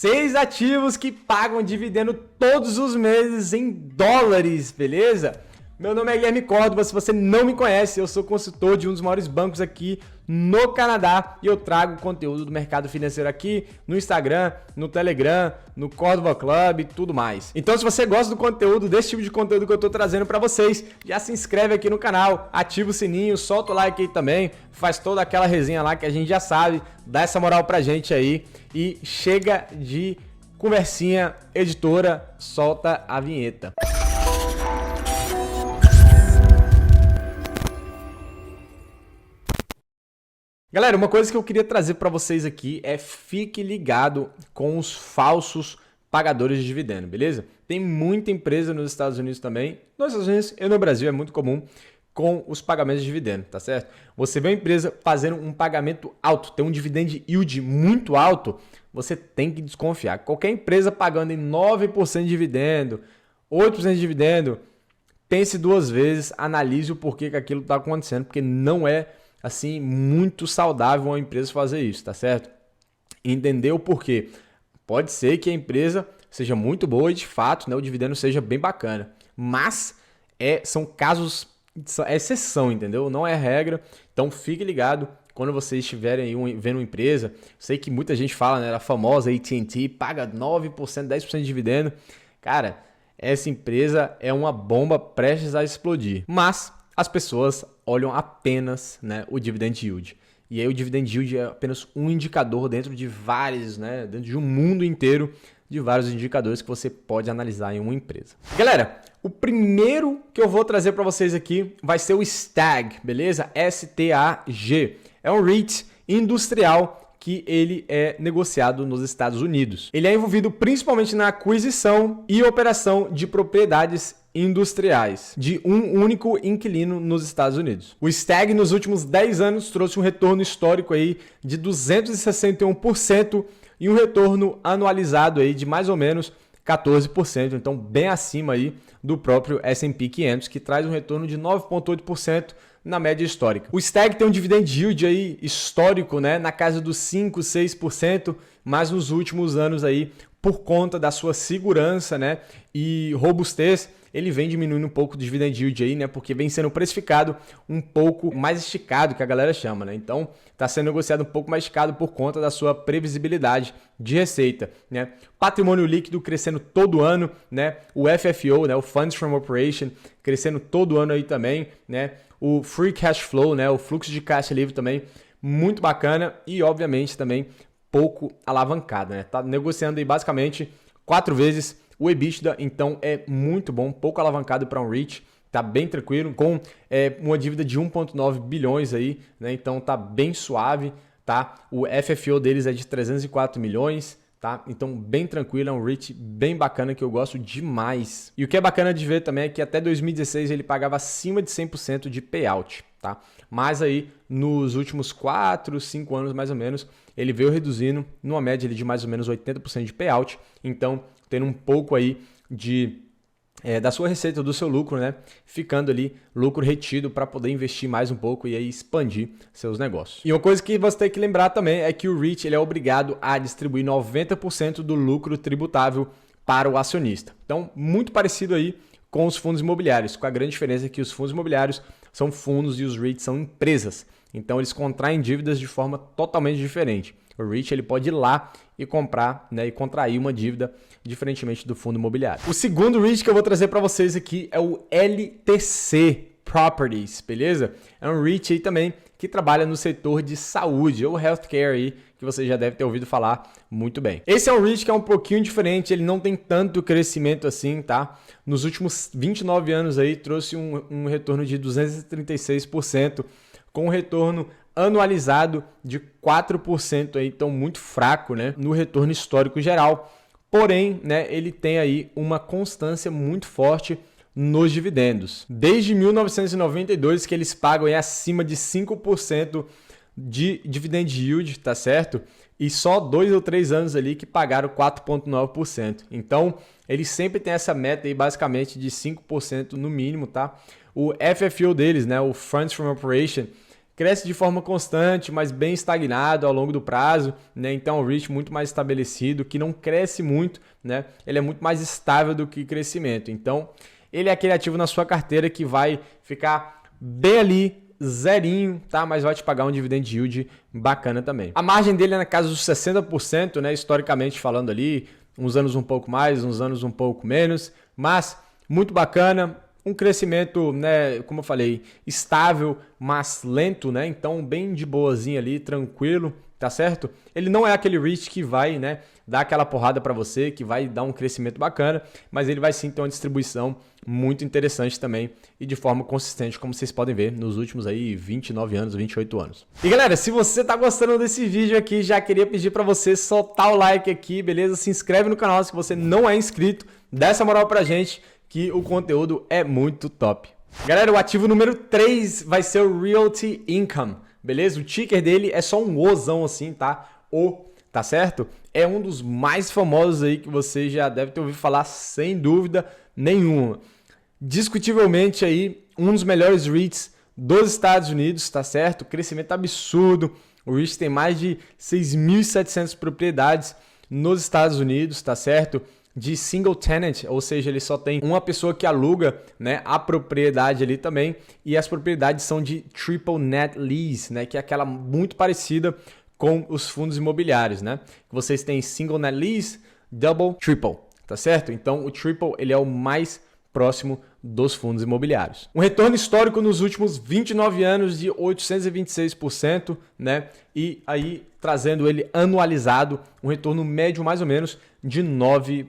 6 ativos que pagam dividendo todos os meses em dólares, beleza? Meu nome é Guilherme Córdova, se você não me conhece, eu sou consultor de um dos maiores bancos aqui no Canadá e eu trago conteúdo do mercado financeiro aqui no Instagram, no Telegram, no Córdova Club e tudo mais. Então, se você gosta do conteúdo, desse tipo de conteúdo que eu tô trazendo para vocês, já se inscreve aqui no canal, ativa o sininho, solta o like aí também, faz toda aquela resenha lá que a gente já sabe, dá essa moral pra gente aí e chega de conversinha, editora, solta a vinheta. Galera, uma coisa que eu queria trazer para vocês aqui é fique ligado com os falsos pagadores de dividendo, beleza? Tem muita empresa nos Estados Unidos também, nos Estados Unidos e no Brasil é muito comum com os pagamentos de dividendo, tá certo? Você vê uma empresa fazendo um pagamento alto, tem um dividend yield muito alto, você tem que desconfiar. Qualquer empresa pagando em 9% de dividendo, 8% de dividendo, pense duas vezes, analise o porquê que aquilo está acontecendo, porque não é assim, muito saudável uma empresa fazer isso, tá certo? Entender o porquê. Pode ser que a empresa seja muito boa e de fato, né, o dividendo seja bem bacana, mas são casos, é exceção, entendeu? Não é regra, então fique ligado quando vocês estiverem aí vendo uma empresa. Sei que muita gente fala, né, a famosa AT&T, paga 9%, 10% de dividendo. Cara, essa empresa é uma bomba prestes a explodir, mas as pessoas olham apenas, né, o dividend yield. E aí o dividend yield é apenas um indicador dentro de vários, né, dentro de um mundo inteiro de vários indicadores que você pode analisar em uma empresa. Galera, o primeiro que eu vou trazer para vocês aqui vai ser o STAG, beleza? STAG. É um REIT industrial que ele é negociado nos Estados Unidos. Ele é envolvido principalmente na aquisição e operação de propriedades industriais de um único inquilino nos Estados Unidos. O STAG nos últimos 10 anos trouxe um retorno histórico aí de 261% e um retorno anualizado aí de mais ou menos 14%, então bem acima aí do próprio S&P 500, que traz um retorno de 9,8% na média histórica. O STAG tem um dividend yield aí histórico, né, na casa dos 5, 6%, mas nos últimos anos aí, por conta da sua segurança, né, e robustez, ele vem diminuindo um pouco do dividend yield aí, né? Porque vem sendo precificado um pouco mais esticado, que a galera chama, né? Então, está sendo negociado um pouco mais esticado por conta da sua previsibilidade de receita, né? Patrimônio líquido crescendo todo ano, né? O FFO, né? O Funds from Operation, crescendo todo ano aí também, né? O Free Cash Flow, né? O fluxo de caixa livre também, muito bacana e, obviamente, também pouco alavancado, né? Tá negociando aí basicamente 4 vezes o EBITDA, então é muito bom, pouco alavancado para um REIT, tá bem tranquilo, com uma dívida de 1,9 bilhões aí, né? Então tá bem suave, tá? O FFO deles é de 304 milhões, tá? Então bem tranquilo, é um REIT bem bacana que eu gosto demais. E o que é bacana de ver também é que até 2016 ele pagava acima de 100% de payout, tá? Mas aí nos últimos 4, 5 anos mais ou menos, ele veio reduzindo numa média de mais ou menos 80% de payout, então tendo um pouco aí da sua receita, do seu lucro, né? Ficando ali lucro retido para poder investir mais um pouco e aí expandir seus negócios. E uma coisa que você tem que lembrar também é que o REIT ele é obrigado a distribuir 90% do lucro tributável para o acionista. Então, muito parecido aí com os fundos imobiliários, com a grande diferença que os fundos imobiliários são fundos e os REITs são empresas. Então, eles contraem dívidas de forma totalmente diferente. O REIT ele pode ir lá e comprar, né, e contrair uma dívida diferentemente do fundo imobiliário. O segundo REIT que eu vou trazer para vocês aqui é o LTC Properties, beleza? É um REIT aí também que trabalha no setor de saúde ou healthcare aí, que você já deve ter ouvido falar muito bem. Esse é um REIT que é um pouquinho diferente, ele não tem tanto crescimento assim, tá? Nos últimos 29 anos aí trouxe um retorno de 236%, com um retorno anualizado de 4%, aí, então muito fraco, né, no retorno histórico geral. Porém, né, ele tem aí uma constância muito forte nos dividendos. Desde 1992 que eles pagam aí acima de 5% de dividend yield, tá certo? E só 2 ou 3 anos ali que pagaram 4,9%. Então, eles sempre têm essa meta aí basicamente de 5% no mínimo, tá? O FFO deles, né, o Funds from Operation, cresce de forma constante, mas bem estagnado ao longo do prazo, né? Então é um REIT muito mais estabelecido, que não cresce muito, né? Ele é muito mais estável do que crescimento. Então, ele é aquele ativo na sua carteira que vai ficar bem ali, zerinho, tá? Mas vai te pagar um dividend yield bacana também. A margem dele é na casa dos 60%, né? Historicamente falando ali, uns anos um pouco mais, uns anos um pouco menos, mas muito bacana. Um crescimento, né, como eu falei, estável, mas lento, né? Então, bem de boazinha ali, tranquilo, tá certo? Ele não é aquele REIT que vai, né, dar aquela porrada para você, que vai dar um crescimento bacana, mas ele vai sim ter uma distribuição muito interessante também e de forma consistente, como vocês podem ver nos últimos aí 29 anos, 28 anos. E galera, se você tá gostando desse vídeo aqui, já queria pedir para você soltar o like aqui, beleza? Se inscreve no canal se você não é inscrito, dá essa moral pra gente, que o conteúdo é muito top. Galera, o ativo número 3 vai ser o Realty Income, beleza? O ticker dele é só um Ozão assim, tá? Tá certo? É um dos mais famosos aí que você já deve ter ouvido falar sem dúvida nenhuma. Discutivelmente aí, um dos melhores REITs dos Estados Unidos, tá certo? Crescimento absurdo. O REIT tem mais de 6.700 propriedades nos Estados Unidos, tá certo? De single tenant, ou seja, ele só tem uma pessoa que aluga, né, a propriedade ali também, e as propriedades são de triple net lease, né, que é aquela muito parecida com os fundos imobiliários, né? Vocês têm single net lease, double, triple, tá certo? Então o triple ele é o mais próximo dos fundos imobiliários. Um retorno histórico nos últimos 29 anos de 826%, né? E aí trazendo ele anualizado, um retorno médio mais ou menos de 9%.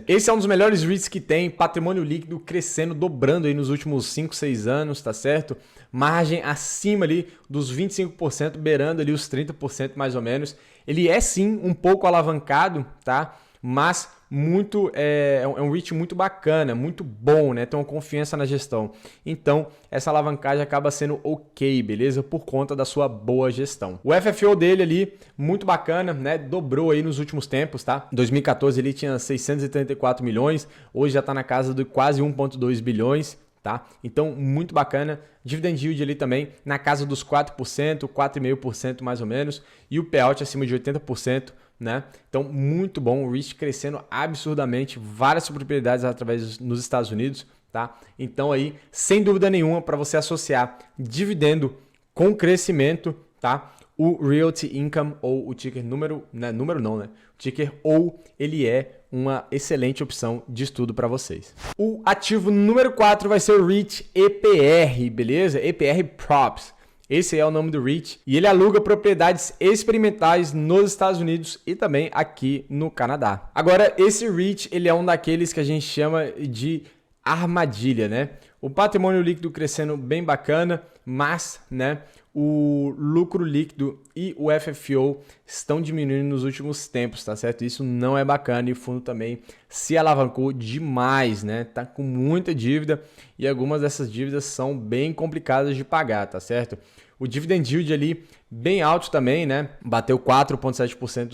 Esse é um dos melhores REITs que tem, patrimônio líquido crescendo, dobrando aí nos últimos 5, 6 anos, tá certo? Margem acima ali dos 25%, beirando ali os 30% mais ou menos. Ele é sim um pouco alavancado, tá? Mas muito é um REIT muito bacana, muito bom, né? Tem uma confiança na gestão. Então, essa alavancagem acaba sendo ok, beleza? Por conta da sua boa gestão. O FFO dele ali, muito bacana, né? Dobrou aí nos últimos tempos, tá? Em 2014 ele tinha 634 milhões, hoje já está na casa de quase 1,2 bilhões. Tá? Então, muito bacana. Dividend yield ali também na casa dos 4%, 4,5% mais ou menos. E o payout acima de 80%, né? Então, muito bom. O REIT crescendo absurdamente. Várias propriedades através nos Estados Unidos, tá? Então, aí, sem dúvida nenhuma, para você associar dividendo com crescimento, tá? O Realty Income ou o ticker número não, né? O ticker ou ele é uma excelente opção de estudo para vocês. O ativo número 4 vai ser o REIT EPR, beleza? EPR Props. Esse é o nome do REIT e ele aluga propriedades experimentais nos Estados Unidos e também aqui no Canadá. Agora, esse REIT ele é um daqueles que a gente chama de armadilha, né? O patrimônio líquido crescendo bem bacana, mas, né, o lucro líquido e o FFO estão diminuindo nos últimos tempos, tá certo? Isso não é bacana e o fundo também se alavancou demais, né? Tá com muita dívida e algumas dessas dívidas são bem complicadas de pagar, tá certo? O dividend yield ali bem alto também, né? Bateu 4,7%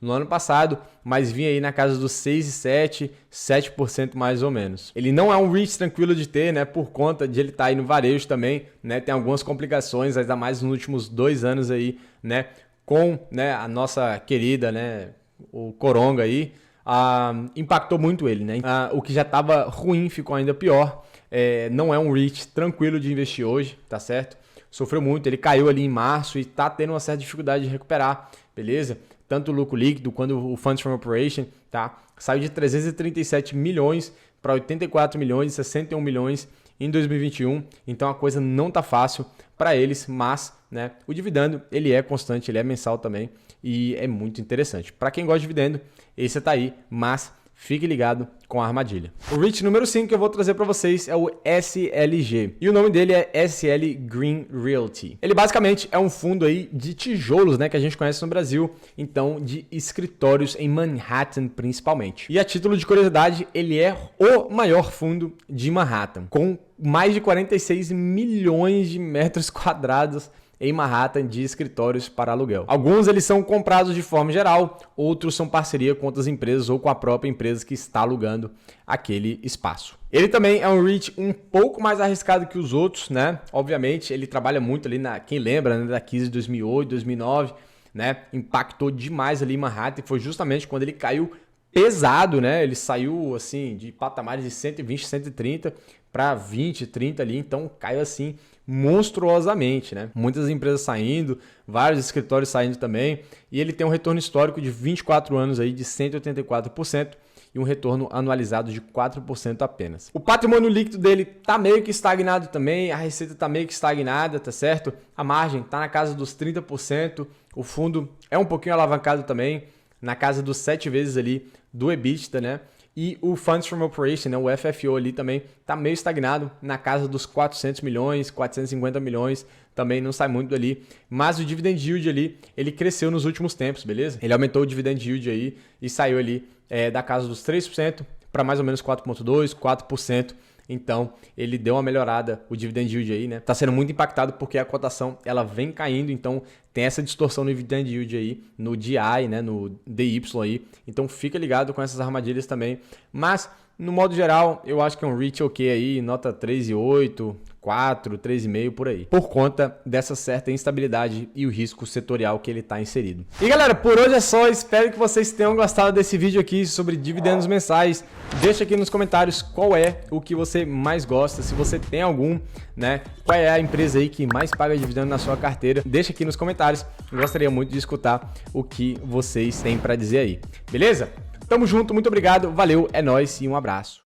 no ano passado, mas vinha aí na casa dos 6,7%, 7% mais ou menos. Ele não é um REIT tranquilo de ter, né? Por conta de ele estar aí no varejo também, né? Tem algumas complicações, ainda mais nos últimos 2 anos aí, né? Com, né, a nossa querida, né? O Coronga aí, impactou muito ele, né? O que já estava ruim ficou ainda pior. Não é um REIT tranquilo de investir hoje, tá certo? Sofreu muito, ele caiu ali em março e está tendo uma certa dificuldade de recuperar, beleza? Tanto o lucro líquido quanto o Funds from Operation, tá? Saiu de 337 milhões para 84 milhões e 61 milhões em 2021, então a coisa não tá fácil para eles, mas, né, o dividendo ele é constante, ele é mensal também e é muito interessante. Para quem gosta de dividendo, esse tá aí, mas fique ligado com a armadilha. O REIT número 5 que eu vou trazer para vocês é o SLG. E o nome dele é SL Green Realty. Ele basicamente é um fundo aí de tijolos, né, que a gente conhece no Brasil, então de escritórios em Manhattan principalmente. E a título de curiosidade, ele é o maior fundo de Manhattan, com mais de 46 milhões de metros quadrados em Manhattan de escritórios para aluguel. Alguns eles são comprados de forma geral, outros são parceria com outras empresas ou com a própria empresa que está alugando aquele espaço. Ele também é um REIT um pouco mais arriscado que os outros, né? Obviamente, ele trabalha muito ali quem lembra, né, da crise de 2008, 2009, né? Impactou demais ali em Manhattan, e foi justamente quando ele caiu pesado, né? Ele saiu assim de patamares de 120, 130 para 20, 30 ali, então caiu assim monstruosamente, né? Muitas empresas saindo, vários escritórios saindo também, e ele tem um retorno histórico de 24 anos aí de 184% e um retorno anualizado de 4% apenas. O patrimônio líquido dele tá meio que estagnado também, a receita tá meio que estagnada, tá certo? A margem tá na casa dos 30%, o fundo é um pouquinho alavancado também, na casa dos 7 vezes ali do EBITDA, né? E o Funds from Operation, né, o FFO ali também tá meio estagnado na casa dos 400 milhões, 450 milhões, também não sai muito dali. Mas o dividend yield ali, ele cresceu nos últimos tempos, beleza? Ele aumentou o dividend yield aí e saiu ali da casa dos 3% para mais ou menos 4,2%, 4%. Então, ele deu uma melhorada, o dividend yield aí, né? Tá sendo muito impactado porque a cotação, ela vem caindo, então tem essa distorção no dividend yield aí, no DI, né? No DY aí. Então, fica ligado com essas armadilhas também. Mas, no modo geral, eu acho que é um REIT ok aí, nota 3,8, 4, 3,5 por aí. Por conta dessa certa instabilidade e o risco setorial que ele está inserido. E galera, por hoje é só. Espero que vocês tenham gostado desse vídeo aqui sobre dividendos mensais. Deixa aqui nos comentários qual é o que você mais gosta, se você tem algum, né? Qual é a empresa aí que mais paga dividendo na sua carteira? Deixa aqui nos comentários. Eu gostaria muito de escutar o que vocês têm para dizer aí. Beleza? Tamo junto, muito obrigado, valeu, é nóis e um abraço.